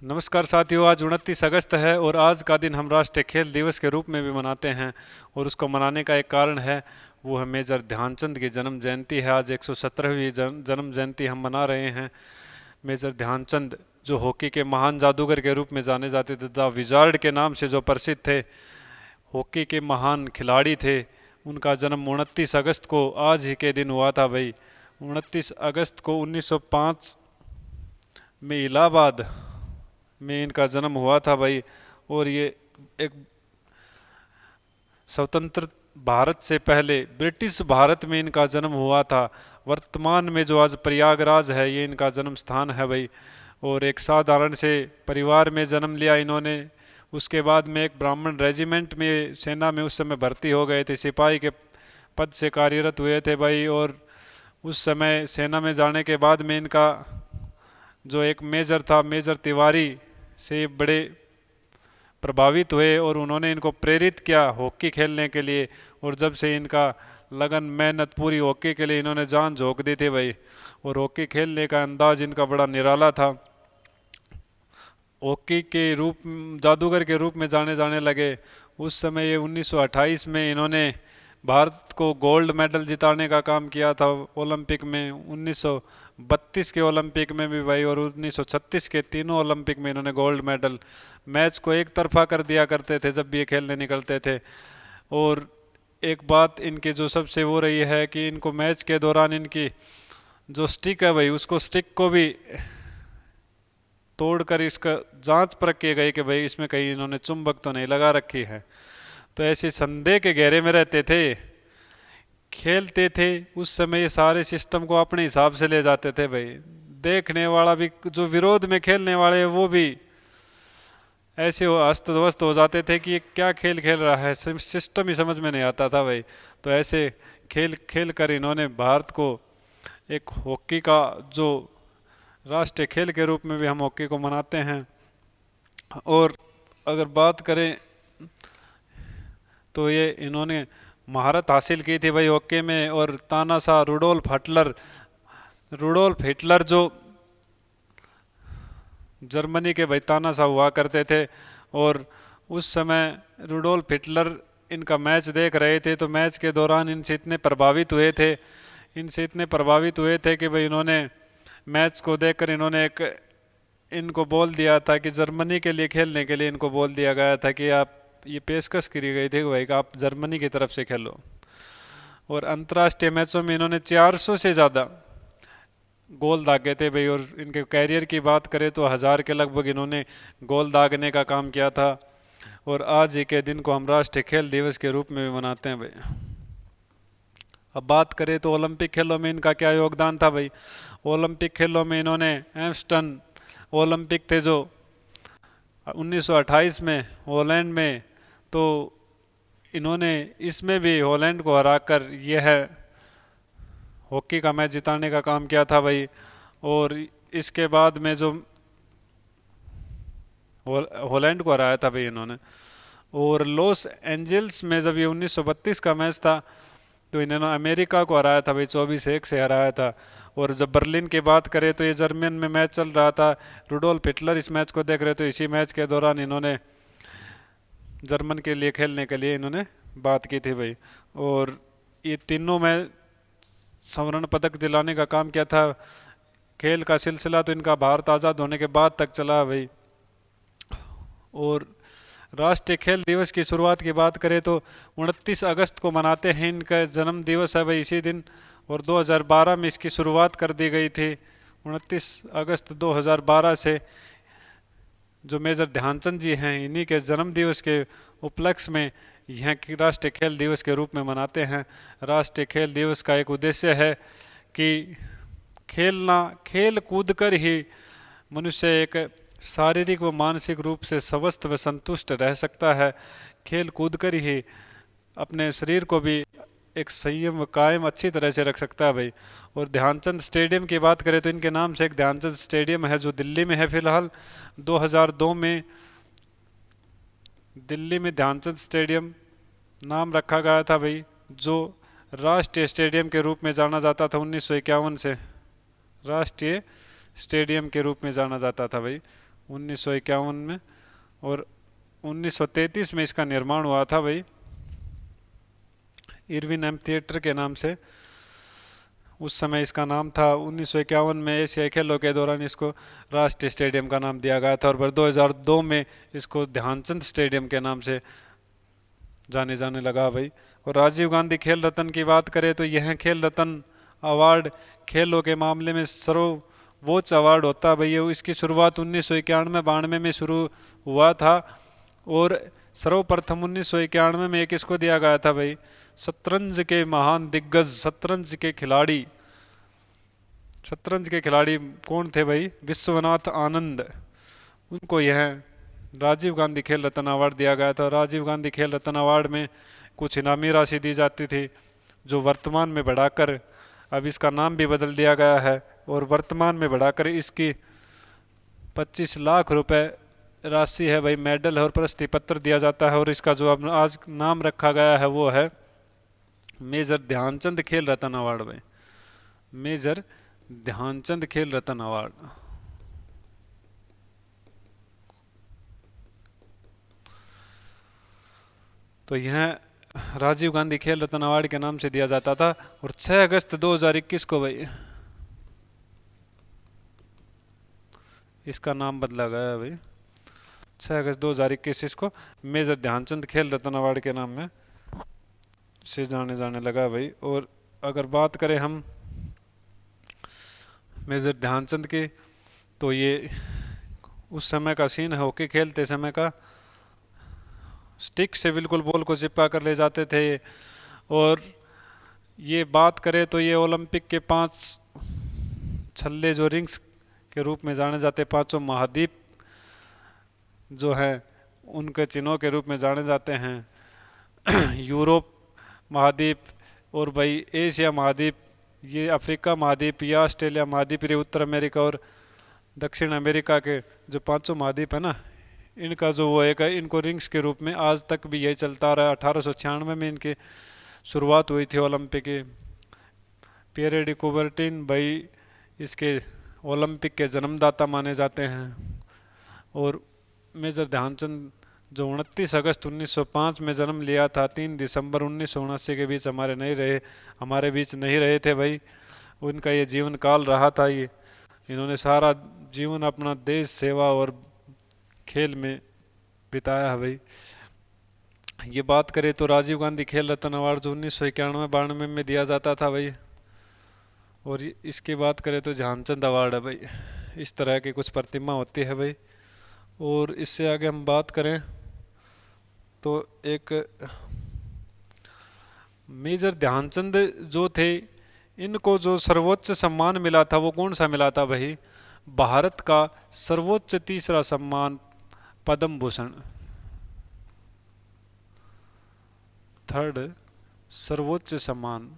नमस्कार साथियों, आज 29 अगस्त है और आज का दिन हम राष्ट्रीय खेल दिवस के रूप में भी मनाते हैं। और उसको मनाने का एक कारण है, वो है मेजर ध्यानचंद की जन्म जयंती है। आज 117वीं जन्म जयंती हम मना रहे हैं। मेजर ध्यानचंद जो हॉकी के महान जादूगर के रूप में जाने जाते थे, द विजार्ड के नाम से जो प्रसिद्ध थे, हॉकी के महान खिलाड़ी थे, उनका जन्म 29 अगस्त को आज ही के दिन हुआ था भाई। 29 अगस्त को 1905 में इलाहाबाद में इनका जन्म हुआ था भाई। और ये एक स्वतंत्र भारत से पहले ब्रिटिश भारत में इनका जन्म हुआ था। वर्तमान में जो आज प्रयागराज है, ये इनका जन्म स्थान है भाई। और एक साधारण से परिवार में जन्म लिया इन्होंने। उसके बाद में एक ब्राह्मण रेजिमेंट में सेना में उस समय भर्ती हो गए थे, सिपाही के पद से कार्यरत हुए थे भाई। और उस समय सेना में जाने के बाद में इनका जो एक मेजर था, मेजर तिवारी से बड़े प्रभावित हुए और उन्होंने इनको प्रेरित किया हॉकी खेलने के लिए। और जब से इनका लगन मेहनत पूरी हॉकी के लिए इन्होंने जान झोंक दी थी भाई। और हॉकी खेलने का अंदाज इनका बड़ा निराला था। हॉकी के रूप जादूगर के रूप में जाने जाने लगे। उस समय ये 1928 में इन्होंने भारत को गोल्ड मेडल जिताने का काम किया था ओलंपिक में। 1932 के ओलंपिक में भी भाई और 1936 के तीनों ओलंपिक में इन्होंने गोल्ड मेडल। मैच को एक तरफा कर दिया करते थे जब भी ये खेलने निकलते थे। और एक बात इनकी जो सबसे वो रही है कि इनको मैच के दौरान इनकी जो स्टिक है भाई, उसको स्टिक को भी तोड़कर इसका जांच परख की गई कि भाई इसमें कहीं इन्होंने चुंबक तो नहीं लगा रखी है। तो ऐसे संदेह के घेरे में रहते थे, खेलते थे। उस समय ये सारे सिस्टम को अपने हिसाब से ले जाते थे भाई। देखने वाला भी, जो विरोध में खेलने वाले, वो भी ऐसे अस्त व्यस्त हो जाते थे कि ये क्या खेल खेल रहा है, सिस्टम ही समझ में नहीं आता था भाई। तो ऐसे खेल खेल कर इन्होंने भारत को एक हॉकी का जो राष्ट्रीय खेल के रूप में भी हम हॉकी को मनाते हैं। और अगर बात करें तो ये इन्होंने महारत हासिल की थी भाई हॉकी में। और तानाशाह रुडोल्फ हिटलर जो जर्मनी के भाई तानाशाह हुआ करते थे, और उस समय रुडोल्फ हिटलर इनका मैच देख रहे थे। तो मैच के दौरान इनसे इतने प्रभावित हुए थे कि भाई इन्होंने मैच को देखकर इनको बोल दिया था कि जर्मनी के लिए खेलने के लिए इनको बोल दिया गया था कि आप, ये पेशकश करी गई थी भाई कि आप जर्मनी की तरफ से खेलो। और अंतर्राष्ट्रीय मैचों में इन्होंने 400 से ज़्यादा गोल दागे थे भाई। और इनके कैरियर की बात करें तो 1000 के लगभग इन्होंने गोल दागने का काम किया था। और आज ही के दिन को हम राष्ट्रीय खेल दिवस के रूप में भी मनाते हैं भाई। अब बात करें तो ओलंपिक खेलों में इनका क्या योगदान था भाई। ओलंपिक खेलों में इन्होंने एम्स्टन ओलंपिक थे जो 1928 में हॉलैंड में, तो इन्होंने इसमें भी हॉलैंड को हराकर यह हॉकी का मैच जिताने का काम किया था भाई। और इसके बाद में जो हॉलैंड को हराया था भाई इन्होंने। और लॉस एंजल्स में जब ये 1932 का मैच था, तो इन्होंने अमेरिका को हराया था भाई, 24-1 से हराया था। और जब बर्लिन की बात करें तो ये जर्मन में मैच चल रहा था, रुडोल्फ हिटलर इस मैच को देख रहे थे। इसी मैच के दौरान इन्होंने जर्मन के लिए खेलने के लिए इन्होंने बात की थी भाई। और ये तीनों में स्वर्ण पदक दिलाने का काम किया था। खेल का सिलसिला तो इनका भारत आज़ाद होने के बाद तक चला भाई। और राष्ट्रीय खेल दिवस की शुरुआत की बात करें तो 29 अगस्त को मनाते हैं, इनका जन्म दिवस है भाई इसी दिन। और 2012 में इसकी शुरुआत कर दी गई थी। 29 अगस्त 2012 से जो मेजर ध्यानचंद जी हैं, इन्हीं के जन्म दिवस के उपलक्ष्य में यह राष्ट्रीय खेल दिवस के रूप में मनाते हैं। राष्ट्रीय खेल दिवस का एक उद्देश्य है कि खेल कूद कर ही मनुष्य एक शारीरिक व मानसिक रूप से स्वस्थ व संतुष्ट रह सकता है। खेल कूद कर ही अपने शरीर को भी एक संयम व कायम अच्छी तरह से रख सकता है भाई। और ध्यानचंद स्टेडियम की बात करें तो इनके नाम से एक ध्यानचंद स्टेडियम है जो दिल्ली में है फिलहाल। 2002 में दिल्ली में ध्यानचंद स्टेडियम नाम रखा गया था भाई, जो राष्ट्रीय स्टेडियम के रूप में जाना जाता था। 1951 से राष्ट्रीय स्टेडियम के रूप में जाना जाता था भाई। 1951 में। और 1933 में इसका निर्माण हुआ था भाई, इरविन एम थिएटर के नाम से उस समय इसका नाम था। 1951 में एशियाई खेलों के दौरान इसको राष्ट्रीय स्टेडियम का नाम दिया गया था, और फिर 2002 में इसको ध्यानचंद स्टेडियम के नाम से जाने जाने लगा भाई। और राजीव गांधी खेल रत्न की बात करें तो यह खेल रत्न अवार्ड खेलों के मामले में सर्वोच्च अवार्ड होता है भाई। इसकी शुरुआत 1991-92 में शुरू हुआ था, और सर्वप्रथम 1991 में एक इसको दिया गया था भाई, शतरंज के महान दिग्गज, शतरंज के खिलाड़ी कौन थे भाई? विश्वनाथ आनंद। उनको यह राजीव गांधी खेल रत्न अवार्ड दिया गया था। राजीव गांधी खेल रत्न अवार्ड में कुछ इनामी राशि दी जाती थी, जो वर्तमान में बढ़ाकर, अब इसका नाम भी बदल दिया गया है, और वर्तमान में बढ़ाकर इसकी 25 लाख रुपए राशि है भाई, मेडल है और प्रशस्ति पत्र दिया जाता है। और इसका जो अब आज नाम रखा गया है वो है मेजर ध्यानचंद खेल रत्न अवार्ड भाई, मेजर ध्यानचंद खेल रत्न अवार्ड। तो यह राजीव गांधी खेल रत्न अवार्ड के नाम से दिया जाता था। और 6 अगस्त 2021 को भाई इसका नाम बदला गया है भाई, 6 अगस्त 2021 इसको मेजर ध्यानचंद खेल रत्न अवार्ड के नाम में से जाने लगा भाई। और अगर बात करें हम मेजर ध्यानचंद की, तो ये उस समय का सीन है, हॉकी खेलते समय का। स्टिक से बिल्कुल बॉल को चिपका कर ले जाते थे। और ये बात करें तो ये ओलंपिक के 5 छल्ले जो रिंग्स के रूप में जाने जाते, पांचों महाद्वीप जो है उनके चिन्हों के रूप में जाने जाते हैं। यूरोप महाद्वीप, और भाई एशिया महाद्वीप, ये अफ्रीका महाद्वीप, या ऑस्ट्रेलिया महाद्वीप, ये उत्तर अमेरिका और दक्षिण अमेरिका के जो 5 महाद्वीप है ना, इनका जो वो एक है, इनको रिंग्स के रूप में आज तक भी यही चलता रहा। 1896 में इनकी शुरुआत हुई थी ओलंपिक की। पियरे डी कुबर्टिन भाई इसके ओलंपिक के जन्मदाता माने जाते हैं। और मेजर ध्यानचंद जो 29 अगस्त 1905 में जन्म लिया था, 3 दिसंबर 1979 के बीच हमारे बीच नहीं रहे थे भाई। उनका ये जीवन काल रहा था। ये इन्होंने सारा जीवन अपना देश सेवा और खेल में बिताया है भाई। ये बात करें तो राजीव गांधी खेल रत्न अवार्ड जो 1991-92 में दिया जाता था भाई। और इसकी बात करें तो ध्यानचंद अवार्ड है भाई। इस तरह की कुछ प्रतिमा होती है भाई। और इससे आगे हम बात करें तो एक मेजर ध्यानचंद जो थे, इनको जो सर्वोच्च सम्मान मिला था वो कौन सा मिला था भाई? भारत का सर्वोच्च तीसरा सम्मान पद्म भूषण, थर्ड सर्वोच्च सम्मान।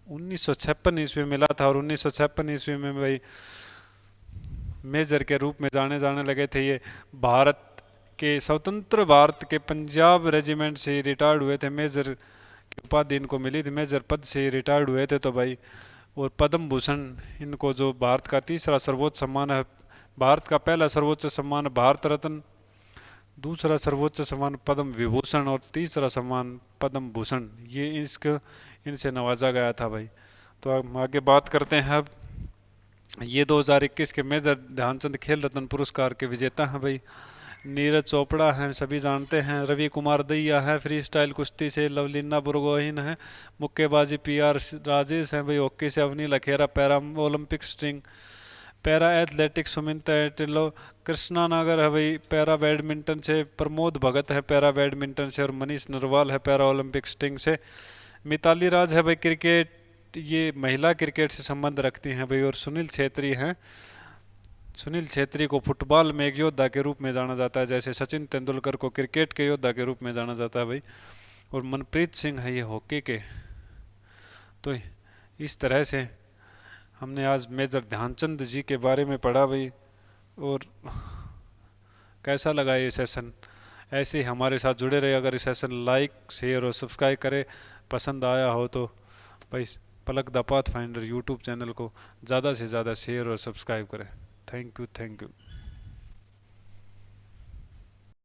उन्नीस सौ 56 ईस्वी मिला था। और 1956 ईस्वी में भाई मेजर के रूप में जाने लगे थे। ये भारत के स्वतंत्र भारत के पंजाब रेजिमेंट से रिटायर्ड हुए थे। मेजर की उपाधि इनको मिली थी, मेजर पद से रिटायर्ड हुए थे तो भाई। और पद्म भूषण इनको जो भारत का तीसरा सर्वोच्च सम्मान है, भारत का पहला सर्वोच्च सम्मान भारत रत्न, दूसरा सर्वोच्च सम्मान पद्म विभूषण और तीसरा सम्मान पद्म भूषण, ये इनसे नवाजा गया था भाई। तो हम आगे बात करते हैं। अब ये 2021 के मेजर ध्यानचंद खेल रत्न पुरस्कार के विजेता हैं भाई। नीरज चोपड़ा हैं, सभी जानते हैं। रवि कुमार दहिया है फ्री स्टाइल कुश्ती से। लवलीना बुरगोहिन है। मुक्केबाजी PR राजेश हैं भाई। हॉकी से अवनी लखेरा। पैरा ओलंपिक स्ट्रिंग। पैरा एथलेटिक्स सुमिता टिल्लो। कृष्णा नागर है भाई पैरा बैडमिंटन से। प्रमोद भगत है पैरा बैडमिंटन से। और मनीष नरवाल है पैरा ओलंपिक स्ट्रिंग से। मिताली राज है भाई क्रिकेट, ये महिला क्रिकेट से संबंध रखती हैं भाई। और सुनील छेत्री हैं। सुनील छेत्री को फुटबॉल में एक योद्धा के रूप में जाना जाता है, जैसे सचिन तेंदुलकर को क्रिकेट के योद्धा के रूप में जाना जाता है भाई। और मनप्रीत सिंह है ये हॉकी के। तो इस तरह से हमने आज मेजर ध्यानचंद जी के बारे में पढ़ा भाई। और कैसा लगा ये सेशन? ऐसे ही हमारे साथ जुड़े रहे। अगर इस सेशन लाइक शेयर और सब्सक्राइब करें, पसंद आया हो तो भाई Palak the path finder YouTube channel को ज़्यादा से ज़्यादा शेयर और सब्सक्राइब करें। Thank you.